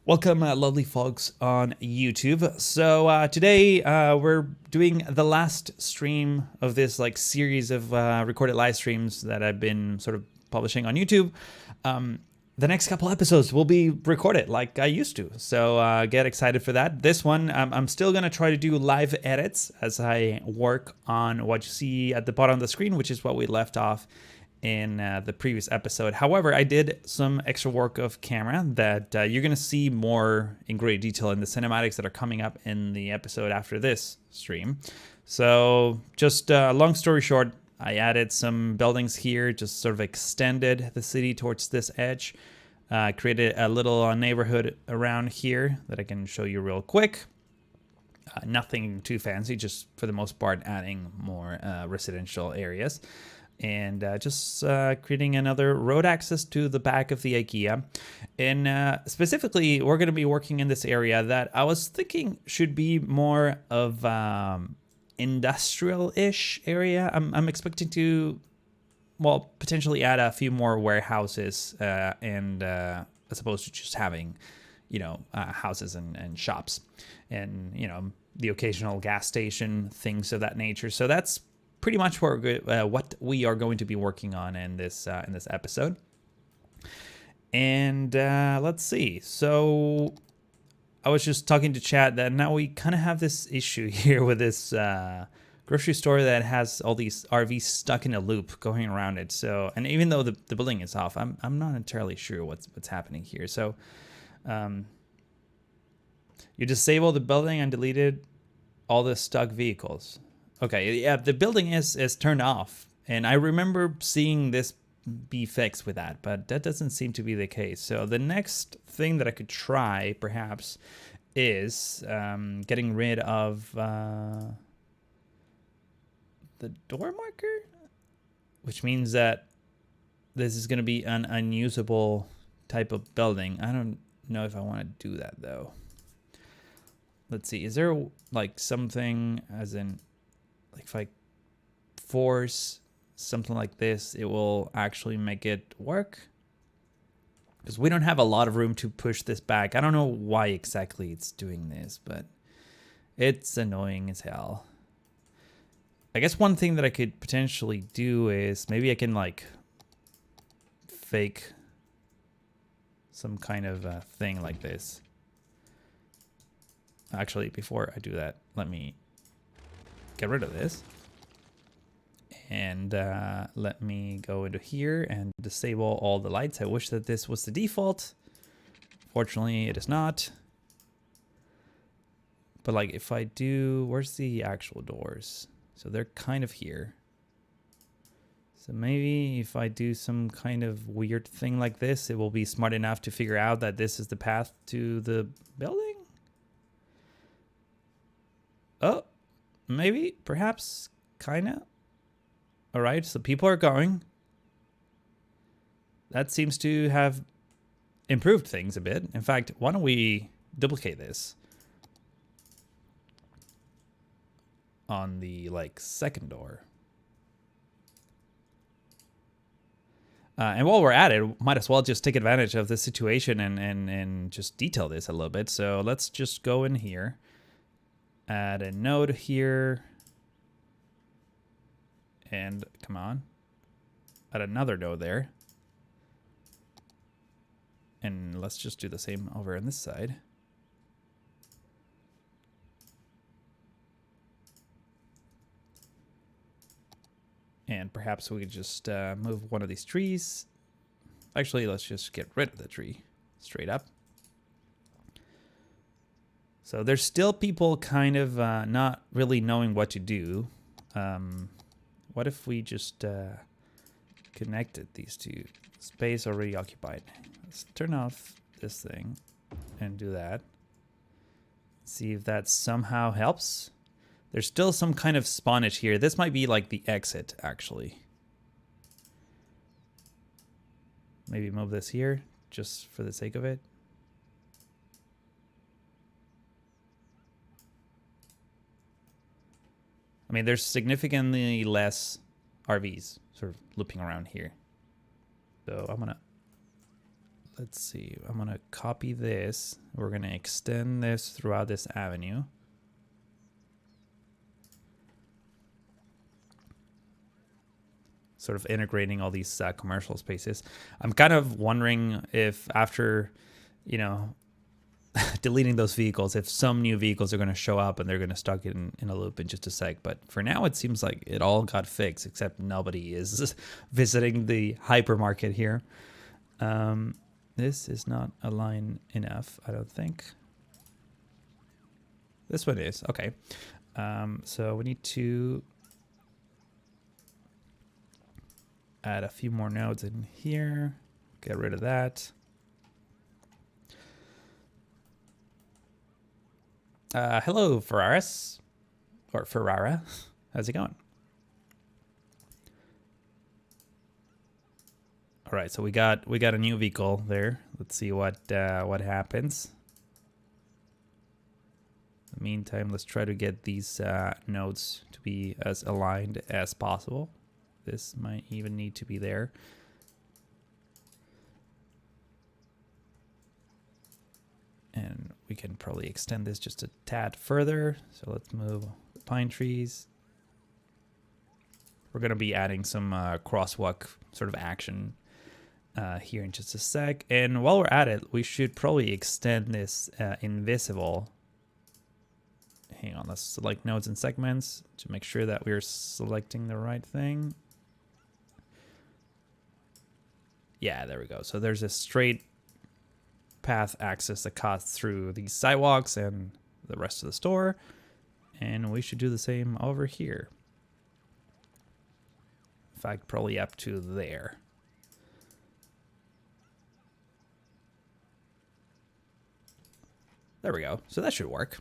Welcome, lovely folks on YouTube. So today we're doing the last stream of this series of recorded live streams that I've been sort of publishing on YouTube. The next couple episodes will be recorded like I used to, so get excited for that. This one, I'm still gonna try to do live edits as I work on what you see at the bottom of the screen, which is what we left off in the previous episode. However, I did some extra work of camera that you're going to see more in great detail in the cinematics that are coming up in the episode after this stream. So just long story short, I added some buildings here, just sort of extended the city towards this edge, created a little neighborhood around here that I can show you real quick. Nothing too fancy, just for the most part adding more residential areas. And just creating another road access to the back of the IKEA. And specifically, we're going to be working in this area that I was thinking should be more of industrial-ish area. I'm expecting to, well, potentially add a few more warehouses and as opposed to just having, houses and shops and, the occasional gas station, things of that nature. So that's pretty much what we are going to be working on in this episode. And let's see. So I was just talking to chat that now we kind of have this issue here with this grocery store that has all these RVs stuck in a loop going around it. So, and even though the building is off, I'm not entirely sure what's happening here. So you disable the building and deleted all the stuck vehicles. Okay, yeah, the building is turned off, and I remember seeing this be fixed with that, but that doesn't seem to be the case. So the next thing that I could try, perhaps, is getting rid of the door marker, which means that this is going to be an unusable type of building. I don't know if I want to do that, though. Let's see, is there, something as in... if I force something like this, it will actually make it work. Because we don't have a lot of room to push this back. I don't know why exactly it's doing this, but it's annoying as hell. I guess one thing that I could potentially do is maybe I can fake some kind of thing like this. Actually, before I do that, let me get rid of this and let me go into here and disable all the lights. I wish that this was the default. Fortunately, it is not. But if I do, where's the actual doors? So they're kind of here. So maybe if I do some kind of weird thing like this, it will be smart enough to figure out that this is the path to the building. Oh. Maybe, perhaps, kinda. All right, so people are going. That seems to have improved things a bit. In fact, why don't we duplicate this on the second door? And while we're at it, might as well just take advantage of the situation and just detail this a little bit. So let's just go in here. Add a node here. And come on. Add another node there. And let's just do the same over on this side. And perhaps we could just move one of these trees. Actually, let's just get rid of the tree straight up. So there's still people kind of not really knowing what to do. What if we just connected these two? Space already occupied. Let's turn off this thing and do that. See if that somehow helps. There's still some kind of spawnage here. This might be the exit, actually. Maybe move this here just for the sake of it. I mean, there's significantly less RVs sort of looping around here. So I'm going to let's see. I'm going to copy this. We're going to extend this throughout this avenue. Sort of integrating all these commercial spaces. I'm kind of wondering if after, you know, deleting those vehicles, if some new vehicles are going to show up and they're going to stuck in a loop in just a sec. But for now, it seems like it all got fixed, except nobody is visiting the hypermarket here. This is not aligned enough, I don't think. This one is. Okay. So we need to add a few more nodes in here. Get rid of that. Hello, Ferraris. Or Ferrara. How's it going? All right, so we got a new vehicle there. Let's see what happens. In the meantime, let's try to get these nodes to be as aligned as possible. This might even need to be there. And we can probably extend this just a tad further. So let's move pine trees. We're going to be adding some crosswalk sort of action here in just a sec. And while we're at it, we should probably extend this invisible. Hang on, let's select nodes and segments to make sure that we're selecting the right thing. Yeah, there we go. So there's a straight path access that cuts through these sidewalks and the rest of the store. And we should do the same over here. In fact, probably up to there. There we go. So that should work.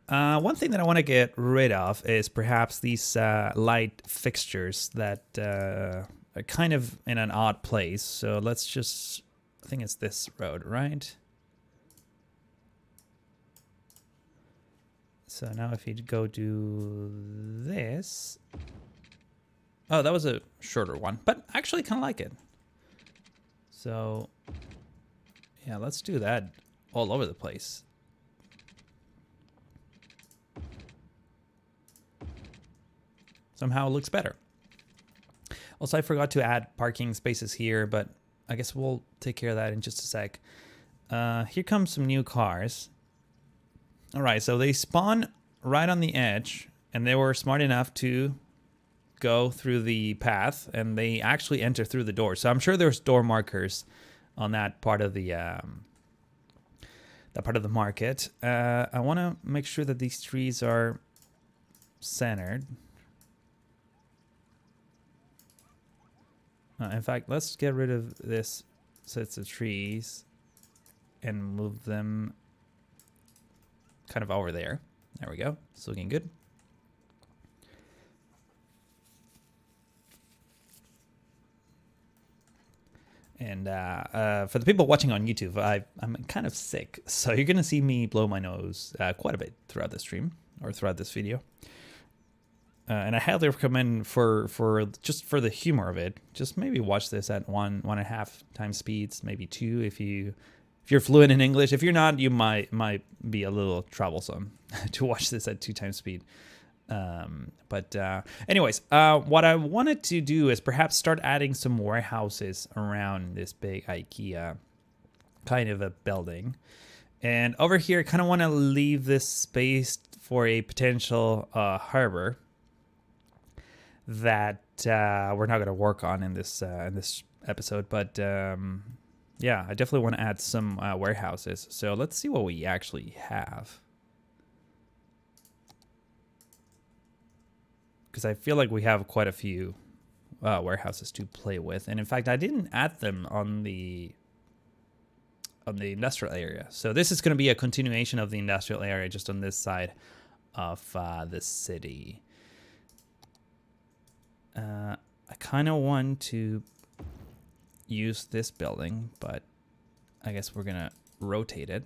One thing that I want to get rid of is perhaps these light fixtures that are kind of in an odd place. So let's just, I think it's this road, right? So now if you go do this. Oh, that was a shorter one, but I actually kind of like it. So yeah, let's do that all over the place. Somehow it looks better. Also, I forgot to add parking spaces here, but I guess we'll take care of that in just a sec. Here comes some new cars. All right, so they spawn right on the edge, and they were smart enough to go through the path, and they actually enter through the door. So I'm sure there's door markers on that part of the market. I want to make sure that these trees are centered. In fact, let's get rid of this sets of trees and move them kind of over there. There we go. It's looking good. And for the people watching on YouTube, I'm kind of sick, so you're going to see me blow my nose quite a bit throughout the stream or throughout this video. And I highly recommend for just for the humor of it, just maybe watch this at 1.5 times speeds, maybe 2 if you're fluent in English. If you're not, you might be a little troublesome to watch this at 2 times speed. Anyways, what I wanted to do is perhaps start adding some warehouses around this big IKEA kind of a building. And over here, I kind of want to leave this space for a potential harbor that we're not going to work on in this episode, but yeah, I definitely want to add some warehouses. So let's see what we actually have, because I feel like we have quite a few warehouses to play with, and in fact, I didn't add them on the industrial area. So this is going to be a continuation of the industrial area, just on this side of the city. I kind of want to use this building, but I guess we're gonna rotate it.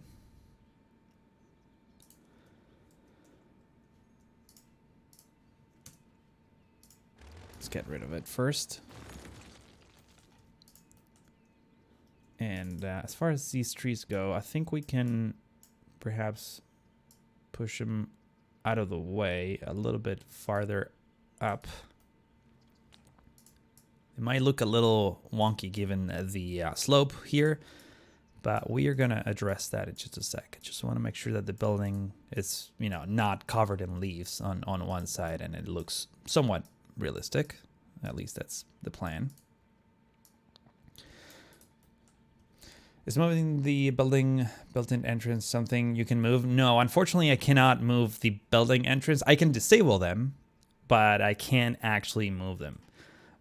Let's get rid of it first. And as far as these trees go, I think we can perhaps push them out of the way a little bit farther up. It might look a little wonky given the slope here, but we are going to address that in just a sec. I just want to make sure that the building is, you know, not covered in leaves on one side and it looks somewhat realistic. At least that's the plan. Is moving the building built-in entrance something you can move? No, unfortunately, I cannot move the building entrance. I can disable them, but I can't actually move them.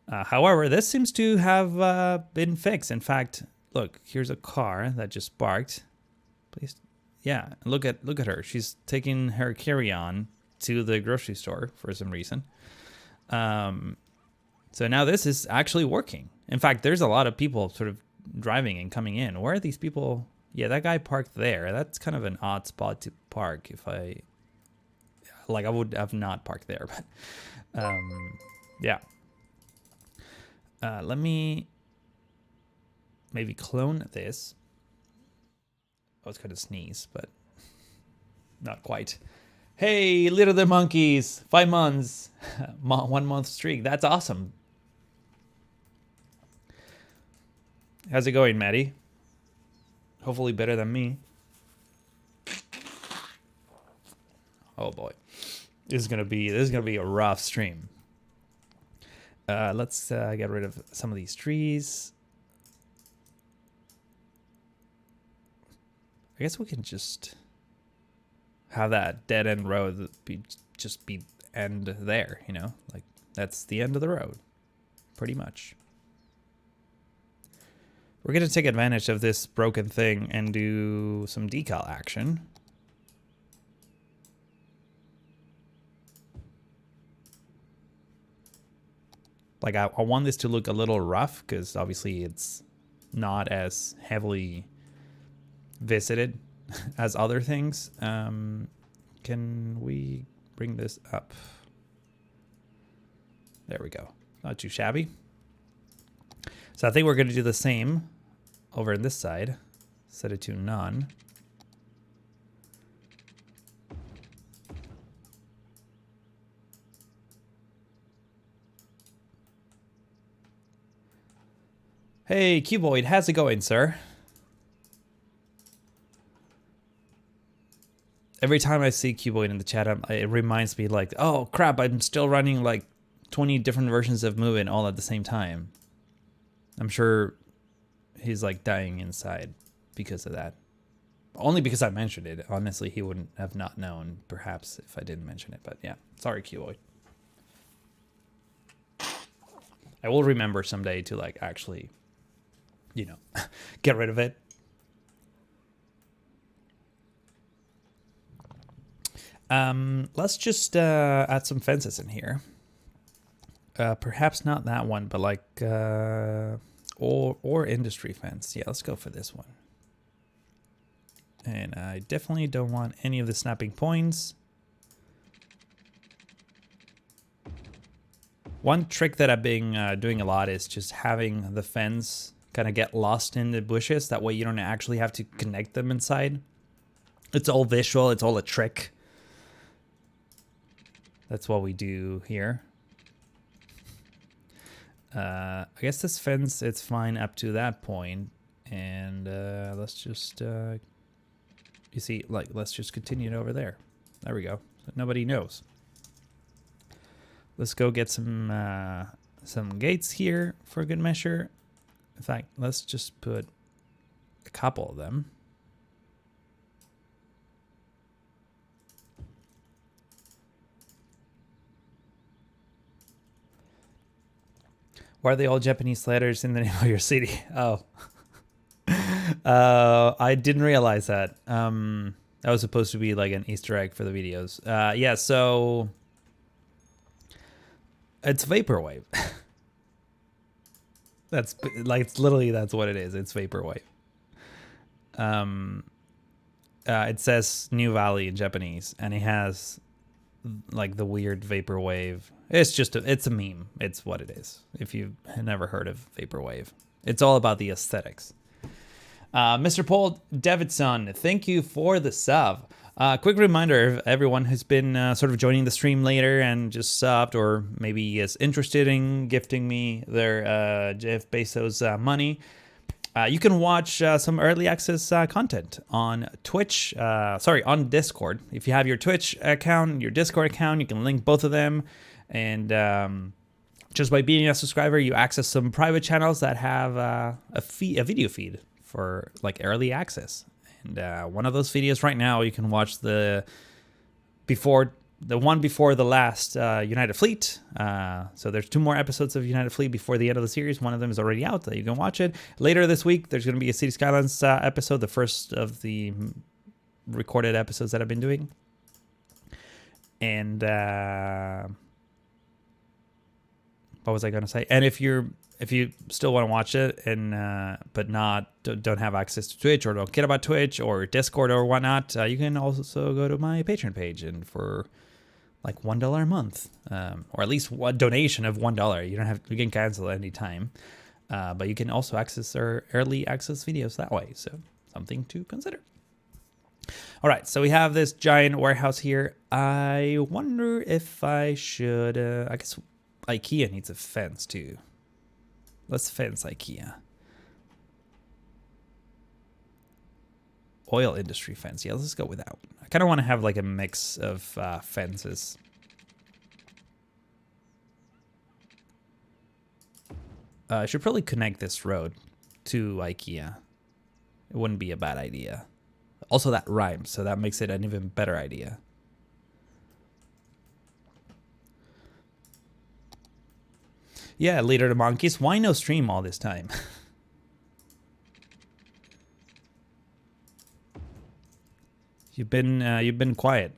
However, this seems to have been fixed. In fact, look, here's a car that just parked. Please, yeah, look at her. She's taking her carry-on to the grocery store for some reason. So now this is actually working. In fact, there's a lot of people sort of driving and coming in. Where are these people? Yeah, that guy parked there. That's kind of an odd spot to park. If I would have not parked there, but yeah. Let me maybe clone this. I was going to sneeze, but not quite. Hey, Little the Monkeys, 5 months, 1 month streak. That's awesome. How's it going, Maddie? Hopefully better than me. Oh boy, this is gonna be a rough stream. Let's get rid of some of these trees. I guess we can just have that dead end road be end there. You know, like that's the end of the road, pretty much. We're going to take advantage of this broken thing and do some decal action. Like I want this to look a little rough because obviously it's not as heavily visited as other things. Can we bring this up? There we go. Not too shabby. So I think we're going to do the same over on this side. Set it to none. Hey, Cuboid, how's it going, sir? Every time I see Cuboid in the chat, it reminds me like, oh crap, I'm still running like 20 different versions of Movin' all at the same time. I'm sure he's like dying inside because of that. Only because I mentioned it. Honestly, he wouldn't have not known, perhaps, if I didn't mention it. But yeah, sorry, Cuboid. I will remember someday to like actually, you know, get rid of it. Let's just add some fences in here. Perhaps not that one, but like or industry fence. Yeah, let's go for this one. And I definitely don't want any of the snapping points. One trick that I've been doing a lot is just having the fence kind of get lost in the bushes. That way you don't actually have to connect them inside. It's all visual. It's all a trick. That's what we do here. I guess this fence, it's fine up to that point. And let's just, you see, like, let's just continue it over there. There we go. So nobody knows. Let's go get some gates here for good measure. In fact, let's just put a couple of them. Why are they all Japanese letters in the name of your city? Oh. I didn't realize that. That was supposed to be like an Easter egg for the videos. Yeah, so it's vaporwave. That's like, it's literally, that's what it is. It's vaporwave. It says New Valley in Japanese, and it has like the weird vaporwave. It's just it's a meme. It's what it is. If you've never heard of vaporwave, it's all about the aesthetics. Mr. Paul Davidson, thank you for the sub. Quick reminder of everyone who's been sort of joining the stream later and just subbed, or maybe is interested in gifting me their Jeff Bezos money. You can watch some early access content on Twitch, on Discord. If you have your Twitch account, your Discord account, you can link both of them. And just by being a subscriber, you access some private channels that have a video feed for like early access. And one of those videos right now, you can watch the one before the last United Fleet. So there's 2 more episodes of United Fleet before the end of the series. One of them is already out, that you can watch it. Later this week, there's going to be a City Skylines episode, the first of the recorded episodes that I've been doing. And what was I going to say? And if you still want to watch it and but don't have access to Twitch, or don't care about Twitch or Discord or whatnot, you can also go to my Patreon page, and for like $1 a month, or at least one donation of $1, you can cancel at any time, but you can also access our early access videos that way. So something to consider. All right, so we have this giant warehouse here. I wonder if I should. I guess IKEA needs a fence too. Let's fence IKEA. Oil industry fence. Yeah, let's go with that one. I kind of want to have like a mix of fences. I should probably connect this road to IKEA. It wouldn't be a bad idea. Also, that rhymes, so that makes it an even better idea. Yeah, Leader the Monkeys. Why no stream all this time? You've been quiet.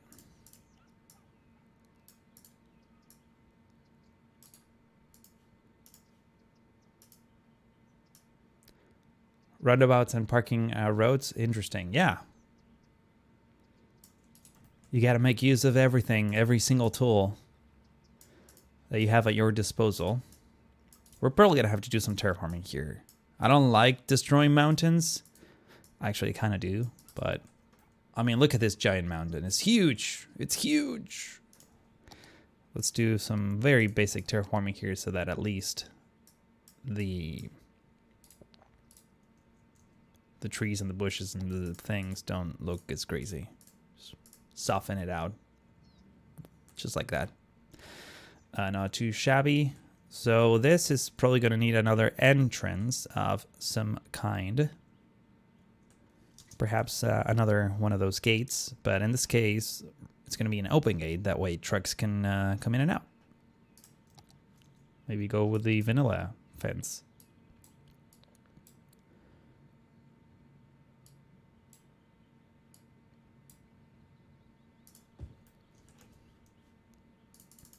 Roundabouts and parking roads. Interesting. Yeah. You got to make use of everything, every single tool that you have at your disposal. We're probably going to have to do some terraforming here. I don't like destroying mountains. I actually kind of do, but I mean, look at this giant mountain. It's huge. It's huge. Let's do some very basic terraforming here so that at least the trees and the bushes and the things don't look as crazy. Just soften it out. Just like that. Not too shabby. So this is probably going to need another entrance of some kind. Perhaps another one of those gates. But in this case, it's going to be an open gate. That way trucks can come in and out. Maybe go with the vanilla fence.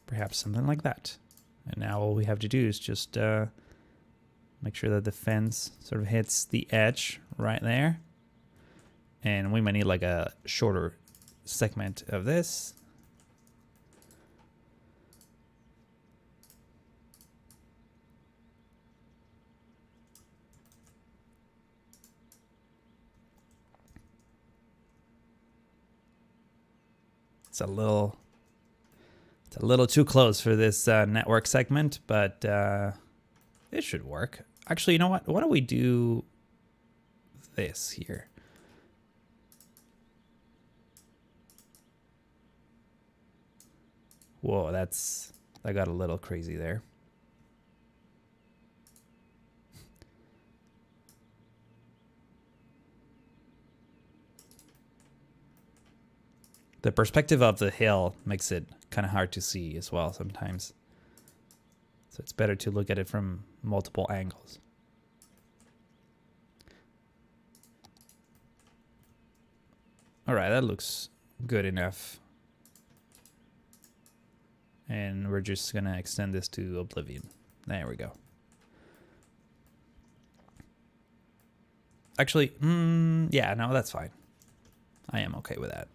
Perhaps something like that. And now all we have to do is just make sure that the fence sort of hits the edge right there. And we might need like a shorter segment of this. It's a little too close for this network segment, but it should work. Actually, you know what? Why don't we do this here? Whoa, that got a little crazy there. The perspective of the hill makes it kind of hard to see as well sometimes. So it's better to look at it from multiple angles. All right, that looks good enough. And we're just gonna extend this to oblivion. There we go. Actually, yeah, no, that's fine. I am okay with that.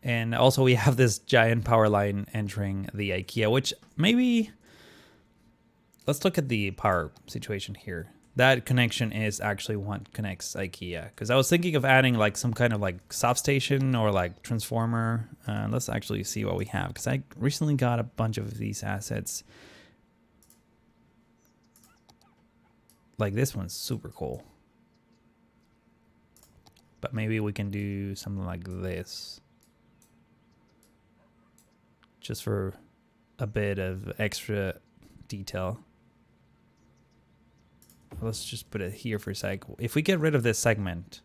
And also we have this giant power line entering the IKEA, which maybe... Let's look at the power situation here. That connection is actually what connects IKEA. Because I was thinking of adding like some kind of like substation or like transformer. Let's actually see what we have. Because I recently got a bunch of these assets. Like this one's super cool. But maybe we can do something like this. Just for a bit of extra detail. Let's just put it here for a sec. If we get rid of this segment,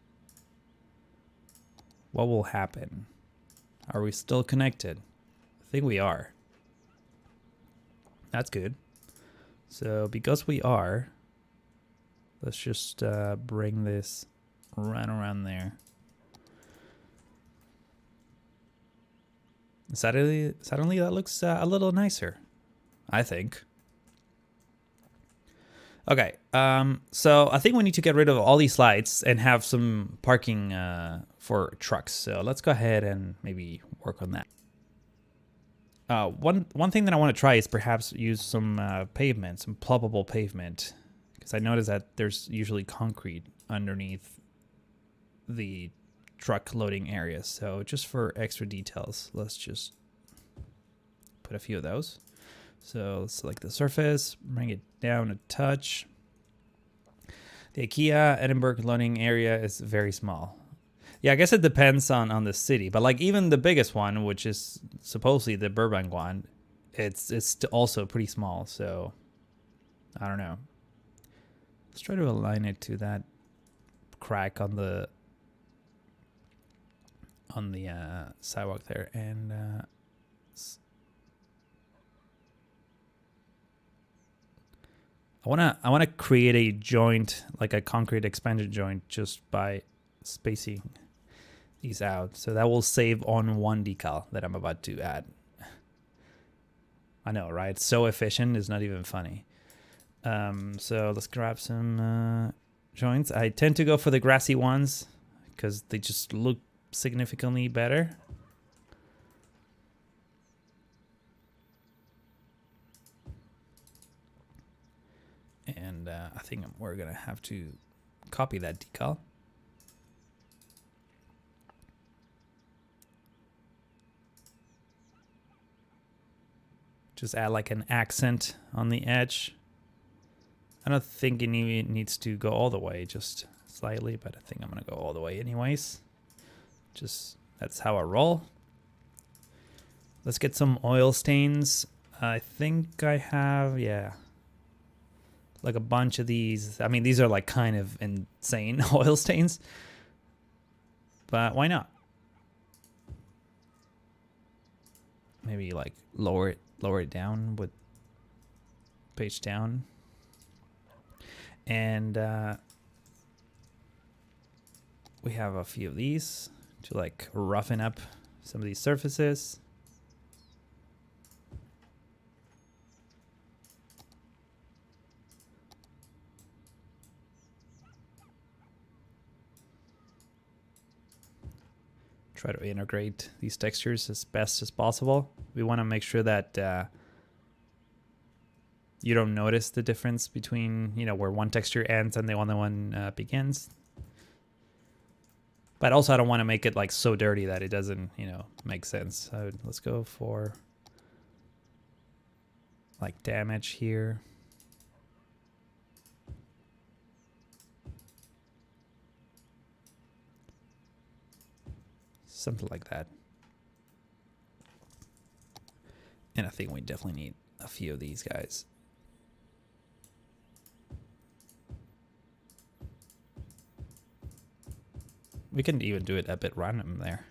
what will happen? Are we still connected? I think we are. That's good. So because we are, let's just bring this right around there. Suddenly that looks a little nicer, I think. Okay, so I think we need to get rid of all these lights and have some parking for trucks. So let's go ahead and maybe work on that. One thing that I want to try is perhaps use some pavement, some pluggable pavement, because I noticed that there's usually concrete underneath the truck loading areas. So just for extra details, let's just put a few of those. So let's select the surface, bring it down a touch. The IKEA Edinburgh loading area is very small. Yeah, I guess it depends on the city, but like even the biggest one, which is supposedly the Burbank one, it's also pretty small. So I don't know. Let's try to align it to that crack on the sidewalk there, and I wanna create a joint, like a concrete expansion joint, just by spacing these out. So that will save on one decal that I'm about to add. I know, right? It's so efficient, it's not even funny. So let's grab some joints. I tend to go for the grassy ones because they just look significantly better. And I think we're gonna have to copy that decal. Just add like an accent on the edge. I don't think it needs to go all the way, just slightly, but I think I'm gonna go all the way anyways. Just, that's how I roll. Let's get some oil stains. I think I have, yeah, like a bunch of these. I mean, these are like kind of insane oil stains, but why not? Maybe like lower it down with page down. And we have a few of these to like roughen up some of these surfaces. Try to integrate these textures as best as possible. We want to make sure that you don't notice the difference between, you know, where one texture ends and the other one begins. But also I don't want to make it like so dirty that it doesn't, you know, make sense. So let's go for like damage here. Something like that. And I think we definitely need a few of these guys. We can even do it a bit random there.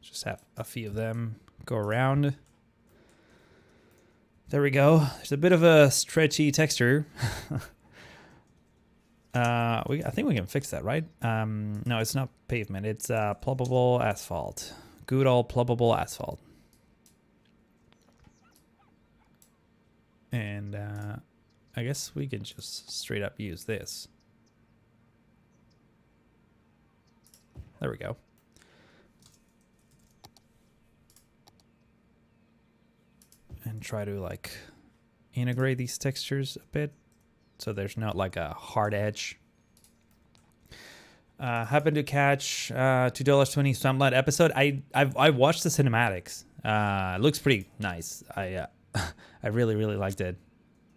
Just have a few of them go around. There we go. There's a bit of a stretchy texture. I think we can fix that, right? No, it's not pavement. It's pluggable asphalt. Good old pluggable asphalt. And I guess we can just straight up use this. There we go. And try to like integrate these textures a bit so there's not like a hard edge. Happened to catch $2.20 Sunlight episode. I watched the cinematics. It looks pretty nice. I I really liked it.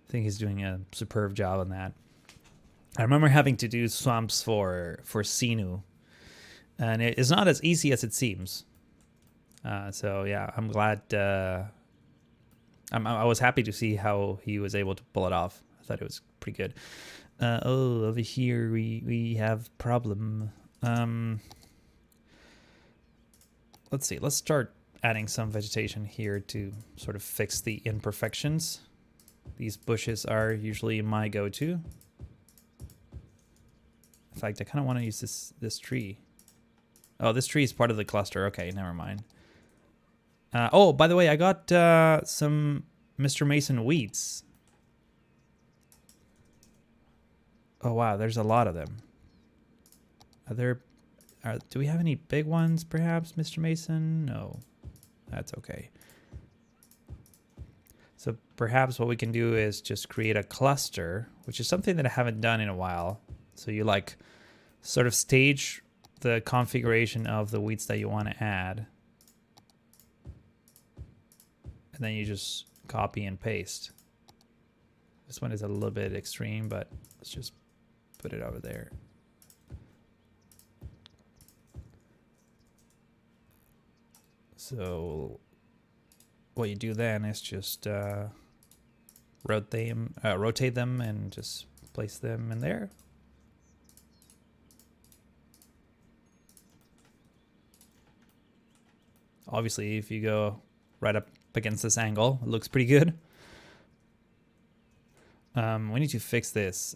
I think he's doing a superb job on that. I remember having to do swamps for Sinu, and it's not as easy as it seems. So yeah, I'm glad. I was happy to see how he was able to pull it off. I thought it was pretty good. Oh, over here we have problem. Let's see. Let's start adding some vegetation here to sort of fix the imperfections. These bushes are usually my go-to. In fact, I kind of want to use this tree. Oh, this tree is part of the cluster. Okay, never mind. Oh, by the way, I got some Mr. Mason weeds. Oh wow, there's a lot of them. Do we have any big ones perhaps, Mr. Mason? No, that's okay. So perhaps what we can do is just create a cluster, which is something that I haven't done in a while. So you like sort of stage the configuration of the weeds that you want to add. And then you just copy and paste. This one is a little bit extreme, but let's just put it over there. So what you do then is just rotate them and just place them in there. Obviously, if you go right up against this angle, it looks pretty good. We need to fix this.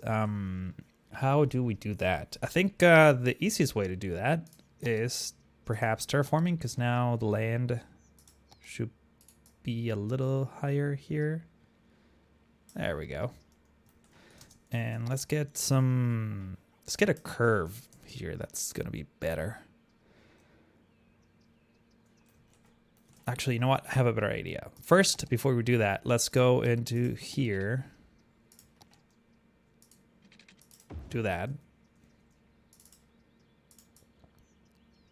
How do we do that? I think the easiest way to do that is perhaps terraforming, because now the land should be a little higher here. There we go. And let's get a curve here. That's gonna be better. Actually, you know what? I have a better idea. First, before we do that, let's go into here. Do that.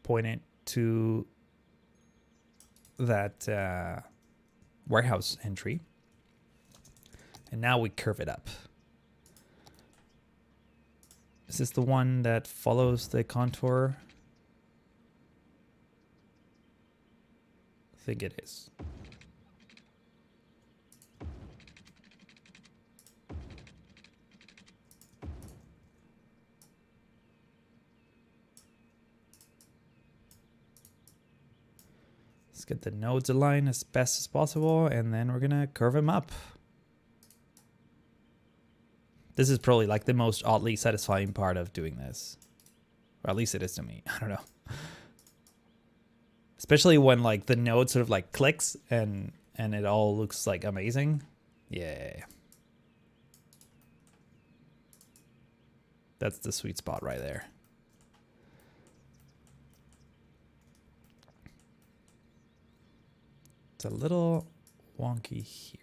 Point it to that warehouse entry. And now we curve it up. Is this the one that follows the contour? I think it is. Let's get the nodes aligned as best as possible, and then we're gonna curve them up. This is probably like the most oddly satisfying part of doing this. Or at least it is to me. I don't know. Especially when like the node sort of like clicks and it all looks like amazing. Yeah. That's the sweet spot right there. It's a little wonky here.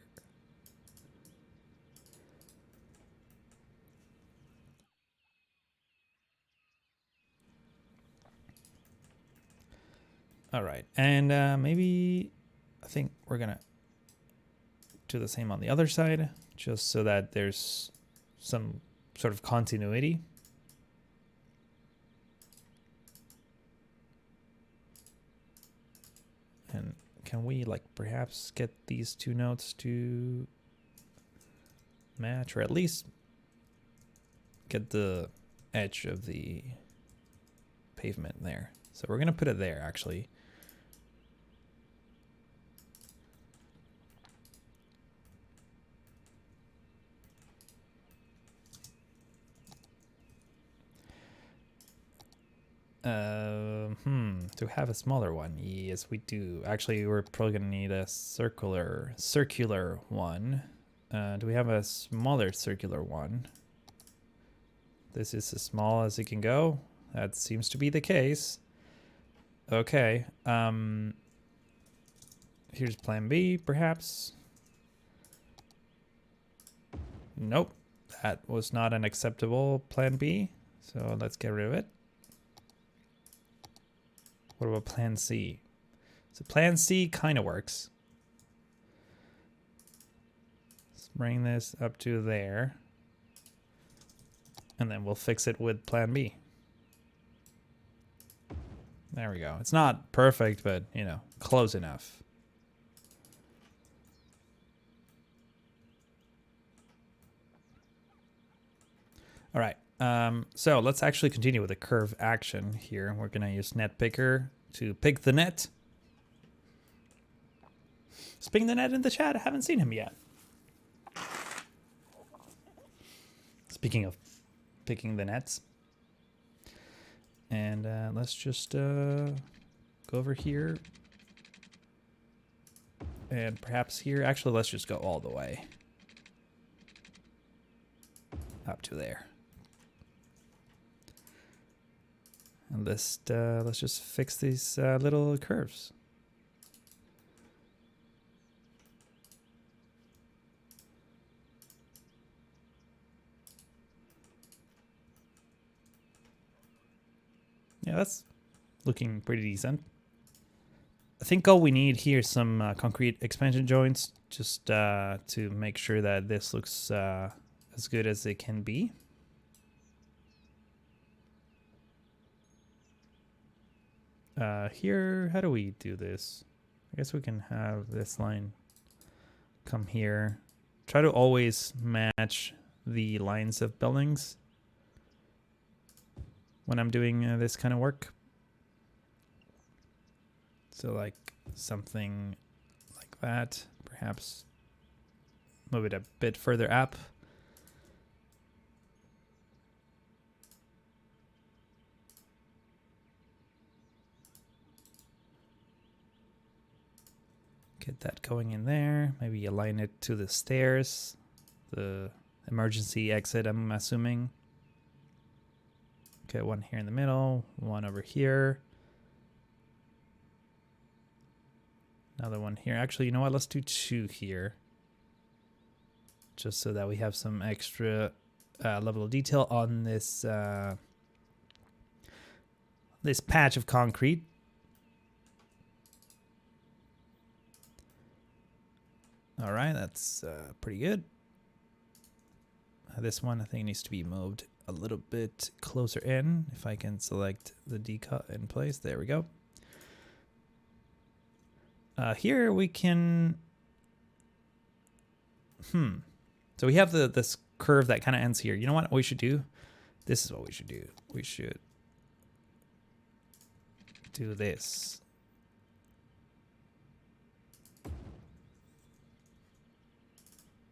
All right, and maybe I think we're gonna do the same on the other side, just so that there's some sort of continuity. And can we like perhaps get these two nodes to match, or at least get the edge of the pavement there? So we're gonna put it there actually. To have a smaller one, yes we do. Actually, we're probably gonna need a circular one. Do we have a smaller circular one? This is as small as it can go. That seems to be the case. Okay. Here's plan B, perhaps. Nope. That was not an acceptable plan B. So let's get rid of it. What about plan C? So plan C kind of works. Let's bring this up to there. And then we'll fix it with plan B. There we go. It's not perfect, but, you know, close enough. All right. So let's actually continue with the curve action here. We're going to use net picker to pick the net. Is picking the net in the chat? I haven't seen him yet. Speaking of picking the nets. And let's just go over here. And perhaps here. Actually, let's just go all the way. Up to there. And let's just fix these little curves. Yeah, that's looking pretty decent. I think all we need here is some concrete expansion joints just to make sure that this looks as good as it can be. Here, how do we do this? I guess we can have this line come here. Try to always match the lines of buildings when I'm doing this kind of work. So like something like that, perhaps move it a bit further up. Get that going in there. Maybe align it to the stairs, the emergency exit, I'm assuming. Okay, one here in the middle, one over here. Another one here. Actually, you know what? Let's do two here. Just so that we have some extra level of detail on this this patch of concrete. All right, that's pretty good. This one I think needs to be moved a little bit closer in. If I can select the decut in place, there we go. Here we can. So we have this curve that kind of ends here. You know what we should do? This is what we should do. We should do this.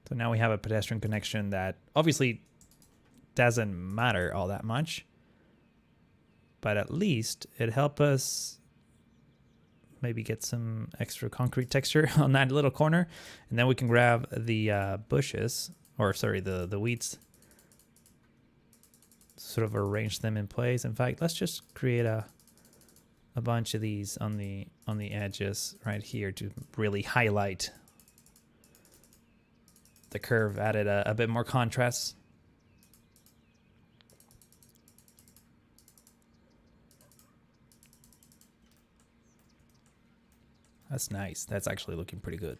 So now we have a pedestrian connection that obviously doesn't matter all that much, but at least it helps us maybe get some extra concrete texture on that little corner, and then we can grab the bushes, or sorry, the weeds, sort of arrange them in place. In fact, let's just create a bunch of these on the edges right here to really highlight the curve, added a bit more contrast. That's nice. That's actually looking pretty good.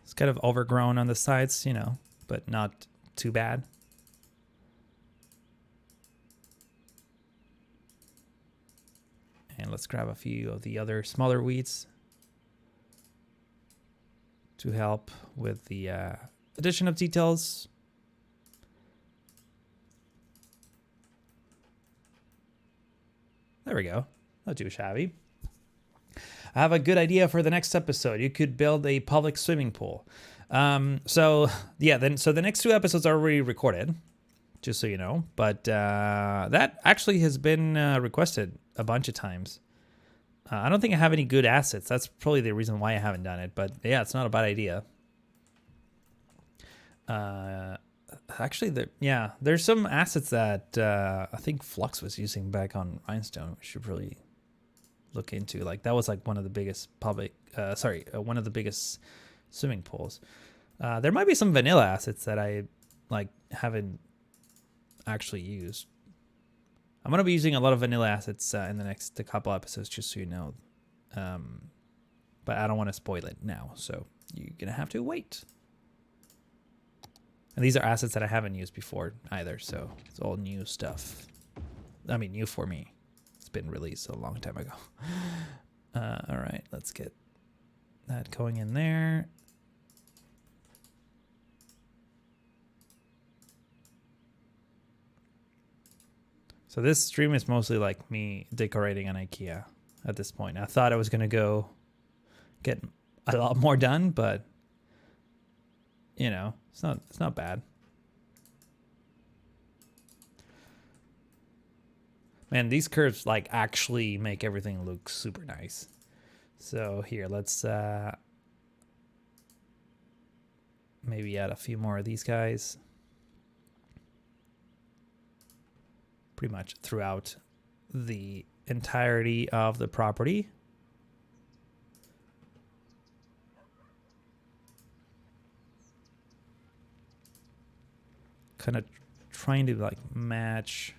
It's kind of overgrown on the sides, you know, but not too bad. And let's grab a few of the other smaller weeds to help with the addition of details. There we go. Not too shabby. I have a good idea for the next episode. You could build a public swimming pool. So the next two episodes are already recorded, just so you know. But that actually has been requested a bunch of times. I don't think I have any good assets. That's probably the reason why I haven't done it. But yeah, it's not a bad idea. Actually, there's some assets that I think Flux was using back on Rhinestone. We should really look into. Like that was like one of the biggest one of the biggest swimming pools. There might be some vanilla assets that I like haven't actually used. I'm gonna be using a lot of vanilla assets in the next couple episodes, just so you know. But I don't want to spoil it now, so you're gonna have to wait. And these are assets that I haven't used before either, so it's all new stuff. I mean, new for me. It's been released a long time ago. All right, let's get that going in there. So this stream is mostly like me decorating an IKEA at this point. I thought I was gonna go get a lot more done, but you know, it's not bad. Man, these curves like actually make everything look super nice. So here, let's maybe add a few more of these guys. Pretty much throughout the entirety of the property. Kind of trying to like match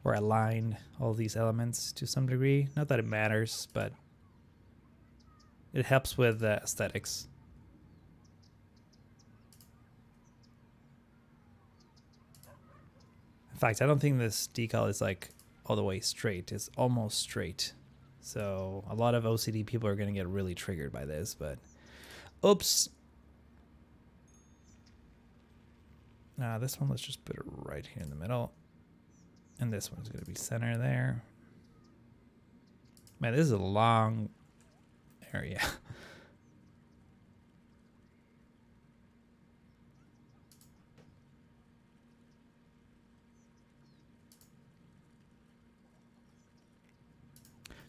or align all these elements to some degree. Not that it matters, but it helps with the aesthetics. In fact, I don't think this decal is like all the way straight. It's almost straight. So a lot of OCD people are going to get really triggered by this, but oops. This one, let's just put it right here in the middle. And this one's going to be center there. Man, this is a long area.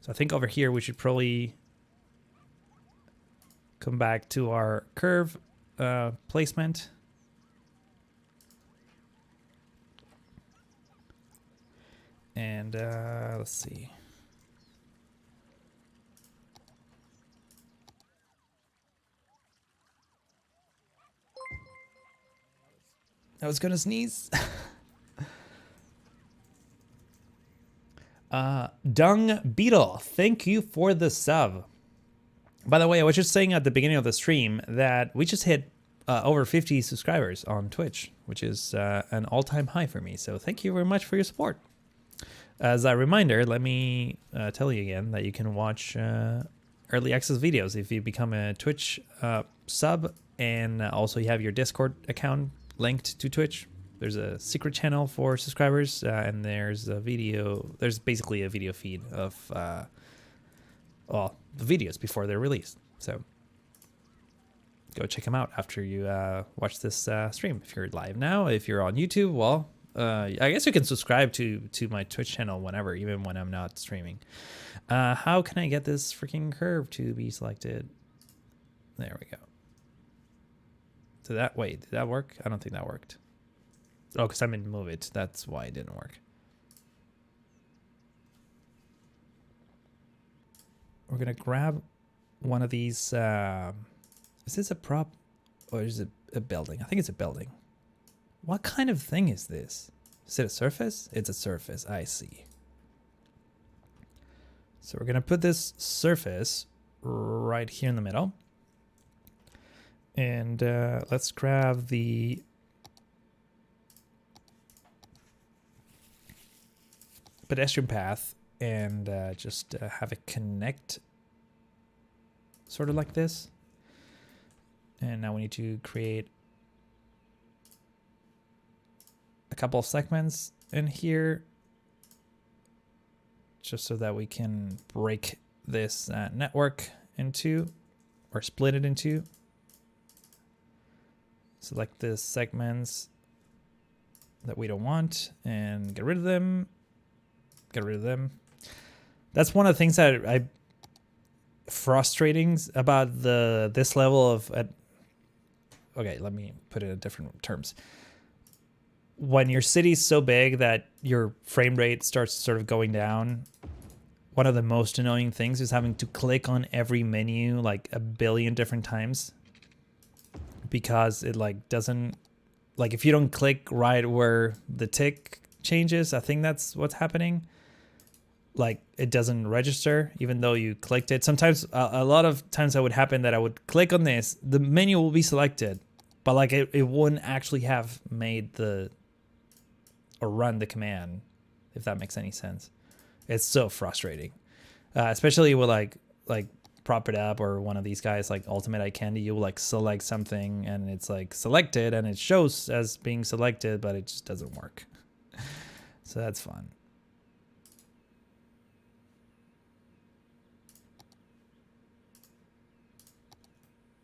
So I think over here we should probably come back to our curve placement. And let's see. I was gonna sneeze. Dung Beetle, thank you for the sub. By the way, I was just saying at the beginning of the stream that we just hit over 50 subscribers on Twitch, which is an all-time high for me. So thank you very much for your support. As a reminder, let me tell you again that you can watch early access videos if you become a Twitch sub, and also you have your Discord account linked to Twitch. There's a secret channel for subscribers, and there's basically a video feed of the videos before they're released. So go check them out after you watch this stream. If you're live now, if you're on YouTube, well, I guess you can subscribe to my Twitch channel whenever, even when I'm not streaming. How can I get this freaking curve to be selected? There we go. Wait, did that work? I don't think that worked. Oh, because I'm in Move It. That's why it didn't work. We're going to grab one of these. Is this a prop or is it a building? I think it's a building. What kind of thing is this? Is it a surface? It's a surface. I see. So we're going to put this surface right here in the middle. And let's grab the pedestrian path and just have it connect sort of like this. And now we need to create a couple of segments in here just so that we can break this network into, or split it into. Select the segments that we don't want and get rid of them. Get rid of them. That's one of the things that I frustrating about this level of okay, let me put it in different terms. When your city's so big that your frame rate starts sort of going down, one of the most annoying things is having to click on every menu like a billion different times, because it like doesn't, like if you don't click right where the tick changes, I think that's what's happening. Like it doesn't register even though you clicked it. Sometimes a lot of times that would happen that I would click on this, the menu will be selected, but like it wouldn't actually have made or run the command, if that makes any sense. It's so frustrating, especially with like Prop It Up or one of these guys like Ultimate Eye Candy. You will like select something and it's like selected and it shows as being selected, but it just doesn't work. So that's fun.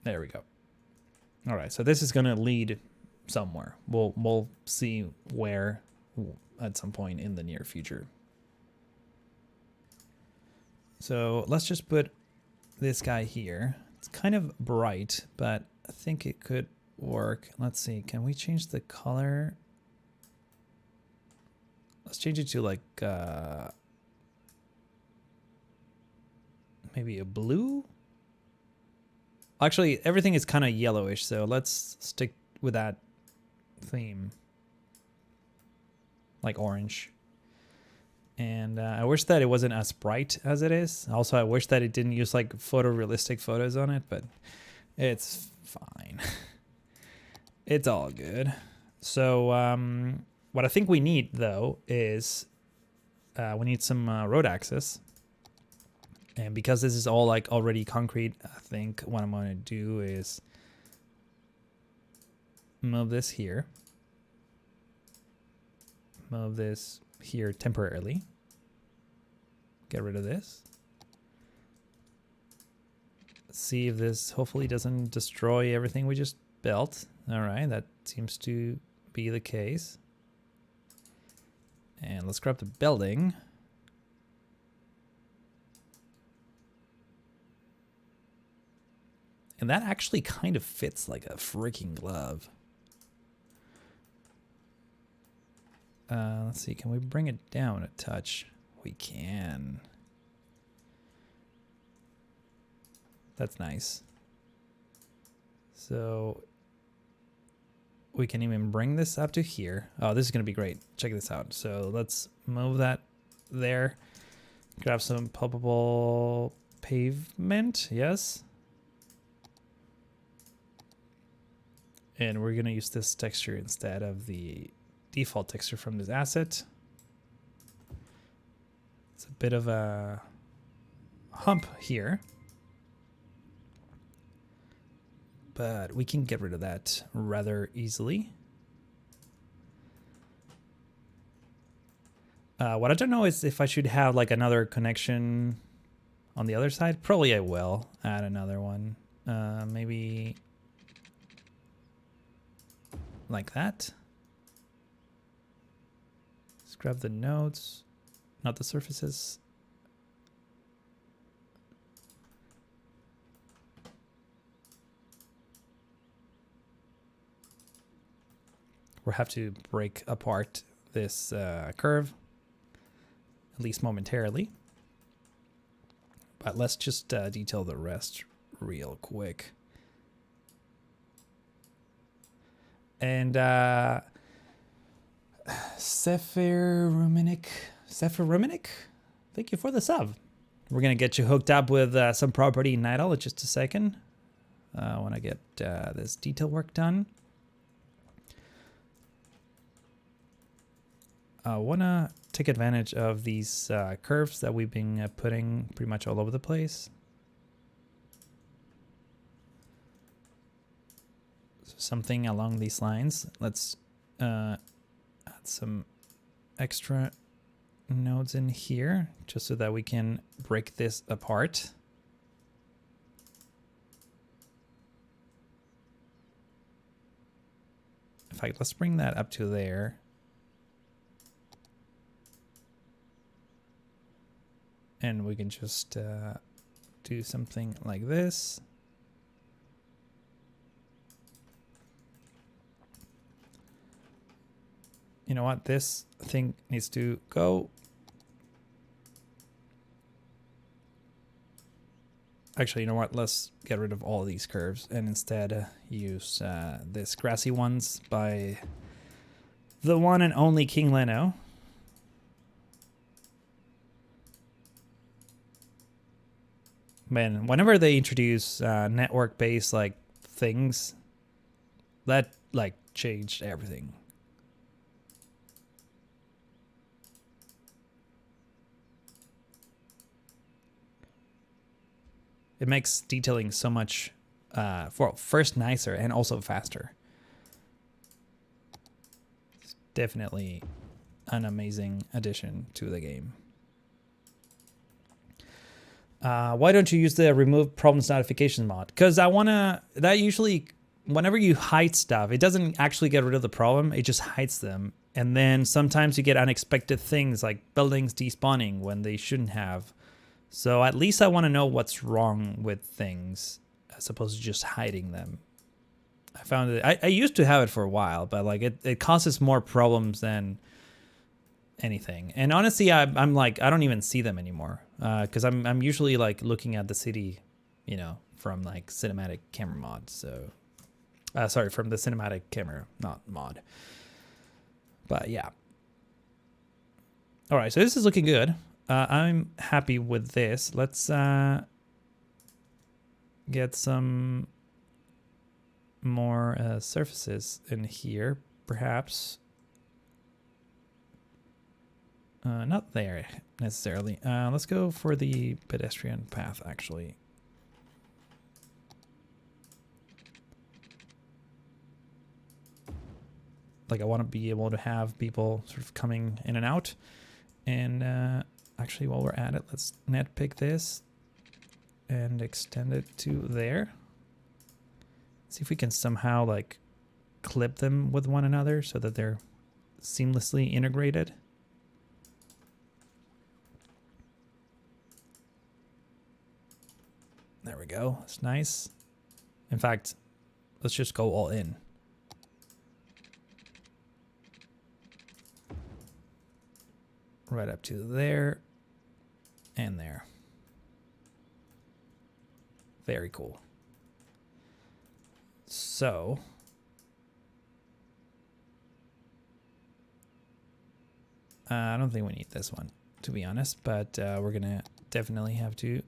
There we go. All right, so this is gonna lead somewhere. We'll see where at some point in the near future. So let's just put this guy here. It's kind of bright, but I think it could work. Let's see, can we change the color? Let's change it to like maybe a blue. Actually, everything is kind of yellowish, so let's stick with that theme. Like orange. And I wish that it wasn't as bright as it is. Also, I wish that it didn't use like photorealistic photos on it, but it's fine. It's all good. So what I think we need, though, is we need some road access. And because this is all like already concrete, I think what I'm going to do is move this here. Move this here temporarily. Get rid of this. See if this hopefully doesn't destroy everything we just built. All right, that seems to be the case. And let's grab the building. And that actually kind of fits like a freaking glove. Let's see, can we bring it down a touch? We can. That's nice. So we can even bring this up to here. Oh, this is going to be great. Check this out. So let's move that there. Grab some pulpable pavement. Yes. And we're going to use this texture instead of the default texture from this asset. It's a bit of a hump here, but we can get rid of that rather easily. What I don't know is if I should have like another connection on the other side. Probably I will add another one. Maybe like that. Let's grab the nodes, not the surfaces. We'll have to break apart this curve, at least momentarily. But let's just detail the rest real quick. And Sephirominik, thank you for the sub. We're gonna get you hooked up with some property in Nydal in just a second. I want to get this detail work done. I want to take advantage of these curves that we've been putting pretty much all over the place. So something along these lines. Let's add some extra nodes in here just so that we can break this apart. In fact, let's bring that up to there. And we can just do something like this. You know what? This thing needs to go. Actually, you know what? Let's get rid of all of these curves and instead use this grassy ones by the one and only King Leno. Man, whenever they introduce network-based like things, that like changed everything. It makes detailing so much, first nicer and also faster. It's definitely an amazing addition to the game. Why don't you use the remove problems notification mod? Because I wanna, that usually, whenever you hide stuff, it doesn't actually get rid of the problem, it just hides them. And then sometimes you get unexpected things like buildings despawning when they shouldn't have. So at least I want to know what's wrong with things as opposed to just hiding them. I found it, I used to have it for a while, but like it causes more problems than anything. And honestly, I'm like, I don't even see them anymore. Cause I'm usually like looking at the city, you know, from like cinematic camera mod. So, sorry, from the cinematic camera, not mod. But yeah. All right. So this is looking good. I'm happy with this. Let's get some more surfaces in here, perhaps. Not there necessarily. Let's go for the pedestrian path, actually. Like I want to be able to have people sort of coming in and out. And actually, while we're at it, let's net pick this and extend it to there. See if we can somehow like clip them with one another so that they're seamlessly integrated. There we go. That's nice. In fact, let's just go all in. Right up to there and there. Very cool. So I don't think we need this one, to be honest, but we're gonna definitely have to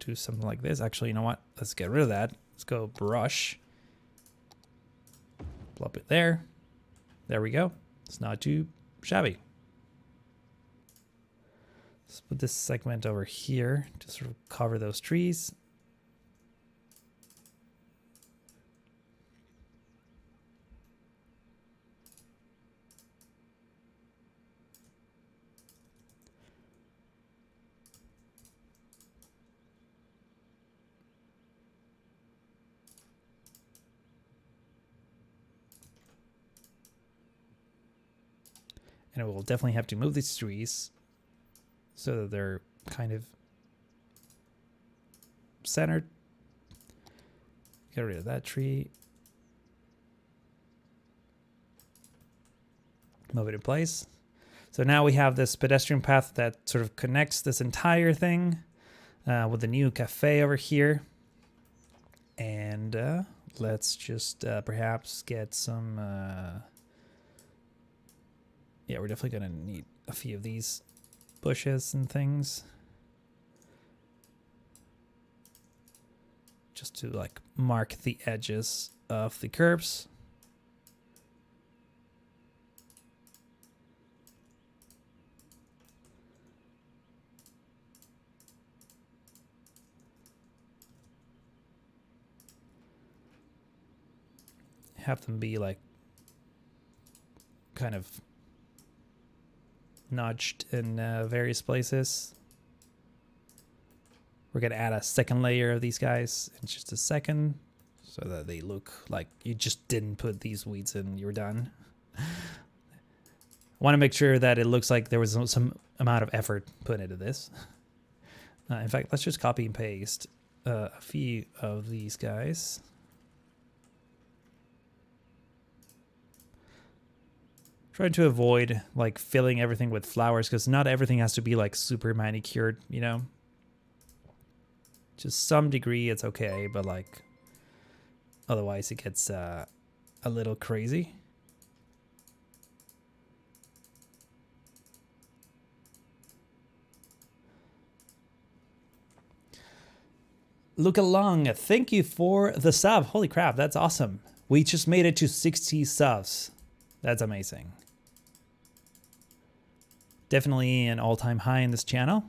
do something like this. Actually, you know what? Let's get rid of that. Let's go brush. Plop it there. There we go. It's not too shabby. Let's put this segment over here to sort of cover those trees. And we'll definitely have to move these trees so that they're kind of centered. Get rid of that tree. Move it in place. So now we have this pedestrian path that sort of connects this entire thing with the new cafe over here. And let's just perhaps get some... yeah, we're definitely going to need a few of these bushes and things. Just to like mark the edges of the curbs. Have them be like kind of notched in various places. We're gonna add a second layer of these guys in just a second so that they look like you just didn't put these weeds in, you were done. want to make sure that it looks like there was some amount of effort put into this. In fact, let's just copy and paste a few of these guys. Trying to avoid like filling everything with flowers, because not everything has to be like super manicured, you know. Just some degree it's okay, but like otherwise it gets a little crazy. Look along, thank you for the sub. Holy crap, that's awesome. We just made it to 60 subs. That's amazing. Definitely an all-time high in this channel.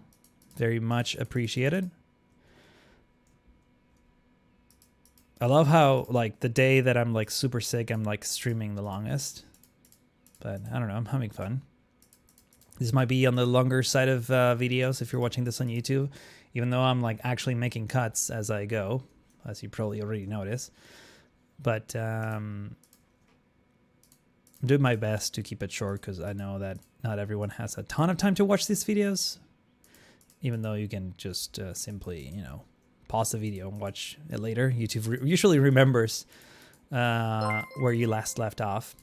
Very much appreciated. I love how like the day that I'm like super sick, I'm like streaming the longest. But I don't know, I'm having fun. This might be on the longer side of videos if you're watching this on YouTube, even though I'm like actually making cuts as I go, as you probably already noticed. But I'm doing my best to keep it short, because I know that not everyone has a ton of time to watch these videos, even though you can just simply, you know, pause the video and watch it later. YouTube usually remembers where you last left off.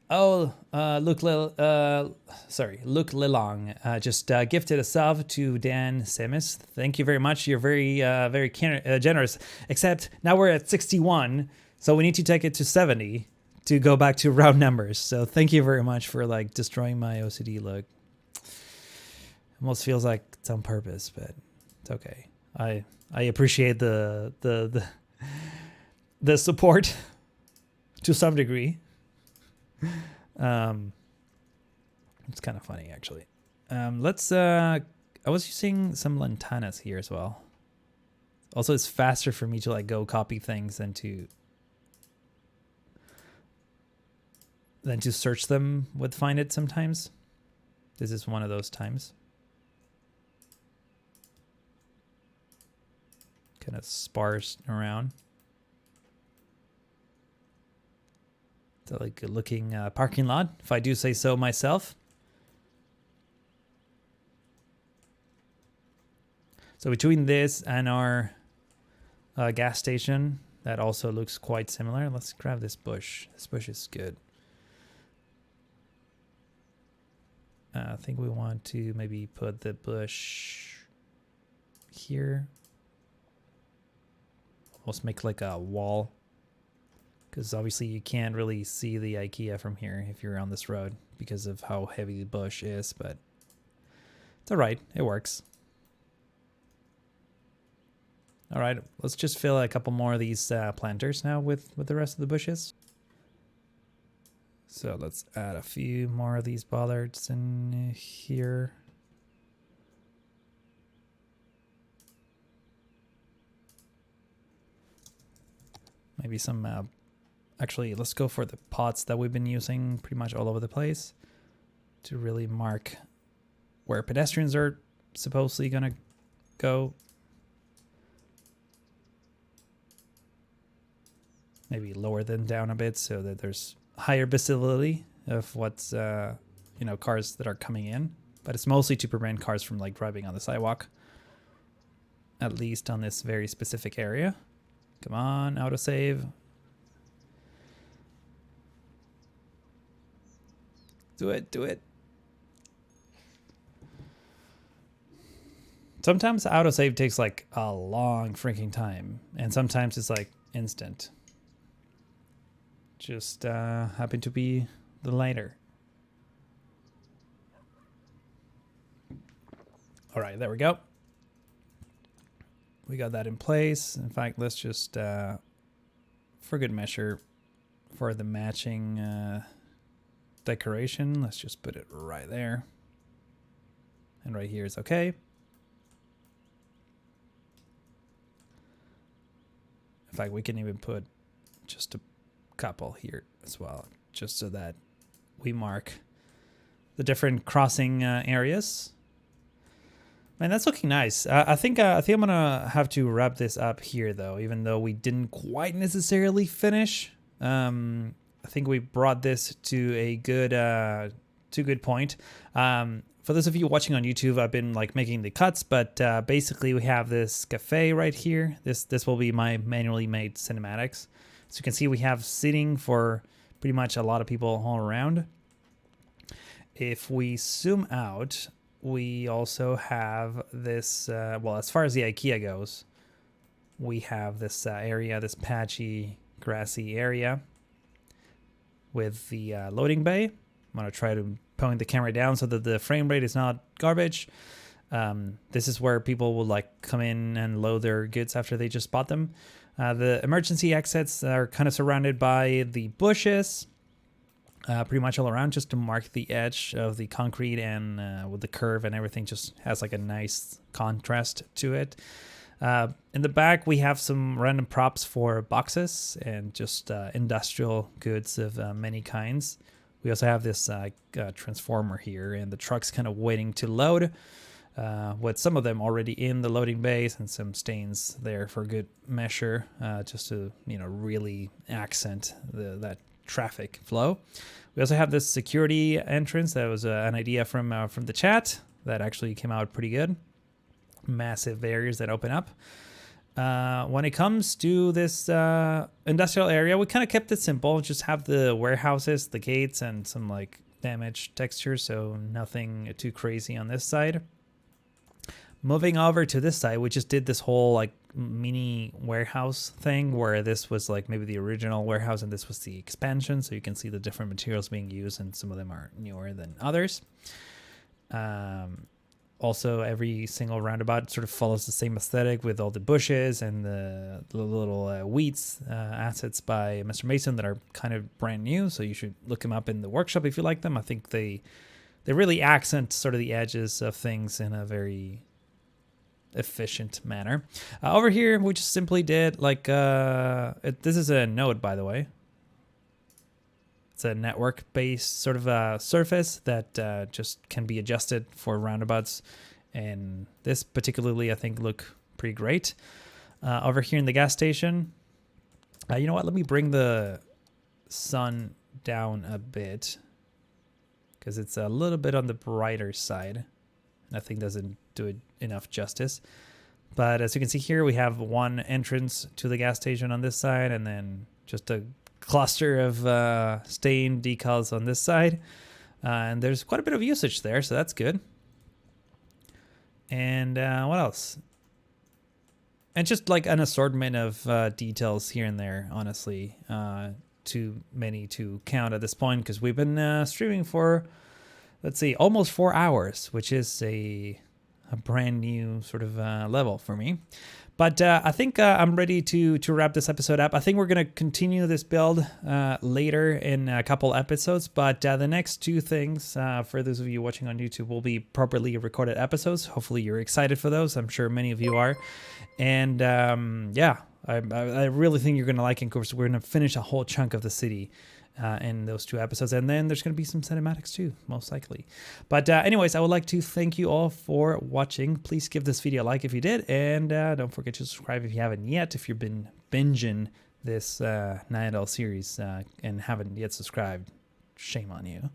Oh, Luke Lilong just gifted a sub to Dan Semis. Thank you very much. You're very generous. Except now we're at 61, so we need to take it to 70 to go back to round numbers. So thank you very much for like destroying my OCD look. Almost feels like it's on purpose, but it's okay. I appreciate the support to some degree. It's kind of funny actually. Let's I was using some lantanas here as well. Also, it's faster for me to like go copy things than to search them with Find It sometimes. This is one of those times. Kind of sparse around. It's a like good looking parking lot, if I do say so myself. So between this and our gas station, that also looks quite similar. Let's grab this bush. This bush is good. I think we want to maybe put the bush here. Almost make like a wall. Because obviously you can't really see the IKEA from here if you're on this road because of how heavy the bush is, but it's all right. It works. All right, let's just fill a couple more of these planters now with the rest of the bushes. So let's add a few more of these bollards in here. Maybe some, actually, let's go for the pots that we've been using pretty much all over the place to really mark where pedestrians are supposedly gonna go. Maybe lower them down a bit so that there's higher visibility of what's, you know, cars that are coming in. But it's mostly to prevent cars from like driving on the sidewalk, at least on this very specific area. Come on, autosave. Do it, do it. Sometimes autosave takes like a long freaking time, and sometimes it's like instant. Just happen to be the later. All right, there we go. We got that in place. In fact, let's just, for good measure, for the matching decoration, let's just put it right there. And right here is okay. In fact, we can even put just a couple here as well, just so that we mark the different crossing areas. Man, that's looking nice. I think I'm gonna have to wrap this up here, though, even though we didn't quite necessarily finish. I think we brought this to a good point. For those of you watching on YouTube, I've been like making the cuts, but basically we have this cafe right here. This will be my manually made cinematics. So you can see we have seating for pretty much a lot of people all around. If we zoom out, we also have this, well, as far as the IKEA goes, we have this area, this patchy, grassy area with the loading bay. I'm going to try to point the camera down so that the frame rate is not garbage. This is where people will like come in and load their goods after they just bought them. The emergency exits are kind of surrounded by the bushes, pretty much all around, just to mark the edge of the concrete, and with the curve and everything just has like a nice contrast to it. In the back, we have some random props for boxes and just industrial goods of many kinds. We also have this transformer here, and the truck's kind of waiting to load, with some of them already in the loading bays and some stains there for good measure, just to really accent that traffic flow. We also have this security entrance that was an idea from the chat that actually came out pretty good. Massive barriers that open up. When it comes to this industrial area, we kind of kept it simple. Just have the warehouses, the gates, and some like damaged texture, so nothing too crazy on this side. Moving over to this side, we just did this whole like mini warehouse thing where this was like maybe the original warehouse and this was the expansion, so you can see the different materials being used, and some of them are newer than others. Also, every single roundabout sort of follows the same aesthetic with all the bushes and the little weeds assets by Mr. Mason that are kind of brand new. So you should look them up in the workshop if you like them. I think they really accent sort of the edges of things in a very efficient manner. Over here, we just simply did like, this is a node, by the way. It's a network-based sort of surface that just can be adjusted for roundabouts, and this particularly I think look pretty great. Over here in the gas station, you know what? Let me bring the sun down a bit because it's a little bit on the brighter side. I think doesn't do it enough justice. But as you can see here, we have one entrance to the gas station on this side, and then just a cluster of stained decals on this side, and there's quite a bit of usage there, so that's good. And what else? And just like an assortment of details here and there, honestly, too many to count at this point because we've been streaming for, let's see, almost 4 hours, which is a brand new sort of level for me. But I think I'm ready to wrap this episode up. I think we're going to continue this build later in a couple episodes. But the next two things, for those of you watching on YouTube, will be properly recorded episodes. Hopefully you're excited for those. I'm sure many of you are. And yeah, I really think you're going to like it. Of course, we're going to finish a whole chunk of the city in those two episodes, and then there's going to be some cinematics too, most likely. But anyways, I would like to thank you all for watching. Please give this video a like if you did, and don't forget to subscribe if you haven't yet. If you've been binging this Nydal series and haven't yet subscribed, shame on you.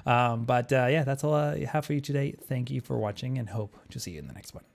But yeah, that's all I have for you today. Thank you for watching, and hope to see you in the next one.